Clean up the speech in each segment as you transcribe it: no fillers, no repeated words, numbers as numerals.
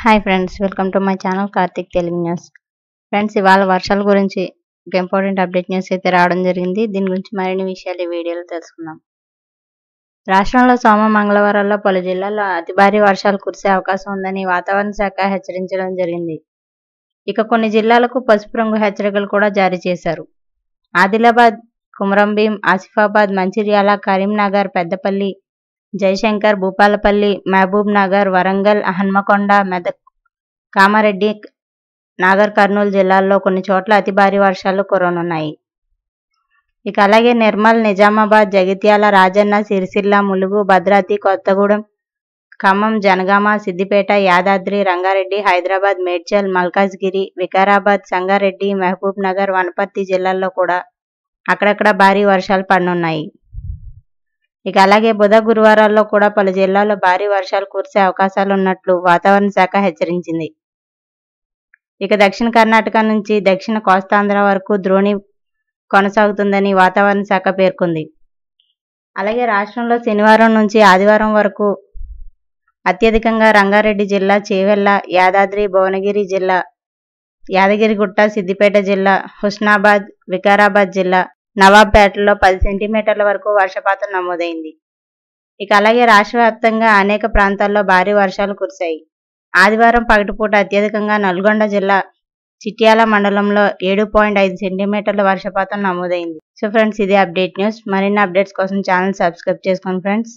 Hi friends, welcome to my channel Karthik Telugu news. Friends, ఇవాళ వర్షాల గురించి ఒక ఇంపార్టెంట్ అప్డేట్ న్యూస్ అయితే రావడం జరిగింది. దీని గురించి మరిన్ని విషయాలు ఈ వీడియోలో తెలుసుకుందాం. రాష్ట్రంలో సోమ మంగళవారాల్లో పలు జిల్లాల్లో అతి భారీ వర్షాలు కురిసే అవకాశం ఉందని వాతావరణ శాఖ హెచ్చరించడం జరిగింది. ఇక కొన్ని జిల్లాలకు పసుపు రంగు హెచ్చరికలు కూడా జారీ చేశారు. ఆదిలాబాద్, కుమరంభీం, ఆసిఫాబాద్, మంచిర్యాల, కరీంనగర్, పెద్దపల్లి, జయశంకర్, భూపాలపల్లి, మహబూబ్ నగర్, వరంగల్, హన్మకొండ, మెదక్, కామారెడ్డి, నాగర్ కర్నూలు జిల్లాల్లో కొన్ని చోట్ల అతి భారీ వర్షాలు కురవనున్నాయి. ఇక అలాగే నిర్మల్, నిజామాబాద్, జగిత్యాల, రాజన్న, సిరిసిల్ల, ములుగు, భద్రాద్రి కొత్తగూడెం, ఖమ్మం, జనగామ, సిద్దిపేట, యాదాద్రి, రంగారెడ్డి, హైదరాబాద్, మేడ్చల్, మల్కాజ్గిరి, వికారాబాద్, సంగారెడ్డి, మహబూబ్ నగర్, వనపర్తి జిల్లాల్లో కూడా అక్కడక్కడ భారీ వర్షాలు పడనున్నాయి. ఇక అలాగే బుధ, గురువారాల్లో కూడా పలు జిల్లాల్లో భారీ వర్షాలు కురిసే అవకాశాలు ఉన్నట్లు వాతావరణ శాఖ హెచ్చరించింది. ఇక దక్షిణ కర్ణాటక నుంచి దక్షిణ కోస్తాంధ్ర వరకు ద్రోణి కొనసాగుతుందని వాతావరణ శాఖ పేర్కొంది. అలాగే రాష్ట్రంలో శనివారం నుంచి ఆదివారం వరకు అత్యధికంగా రంగారెడ్డి జిల్లా, చేవెళ్ల, యాదాద్రి, భువనగిరి జిల్లా, యాదగిరిగుట్ట, సిద్దిపేట జిల్లా, హుస్నాబాద్, వికారాబాద్ జిల్లా, నవాబ్పేటలో 10 సెంటీమీటర్ల వరకు వర్షపాతం నమోదైంది. ఇక అలాగే రాష్ట్ర వ్యాప్తంగా అనేక ప్రాంతాల్లో భారీ వర్షాలు కురిశాయి. ఆదివారం పగటిపూట అత్యధికంగా నల్గొండ జిల్లా చిట్యాల మండలంలో 7.5 సెంటీమీటర్ల వర్షపాతం నమోదైంది. సో ఫ్రెండ్స్, ఇది అప్డేట్ న్యూస్. మరిన్ని అప్డేట్స్ కోసం ఛానల్ సబ్స్క్రైబ్ చేసుకోండి ఫ్రెండ్స్.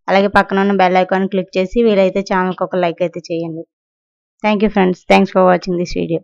అలాగే పక్కన ఉన్న బెల్ ఐకాన్ క్లిక్ చేసి వీలైతే ఛానల్కి ఒక లైక్ అయితే చేయండి. Thank you friends. Thanks for watching this video.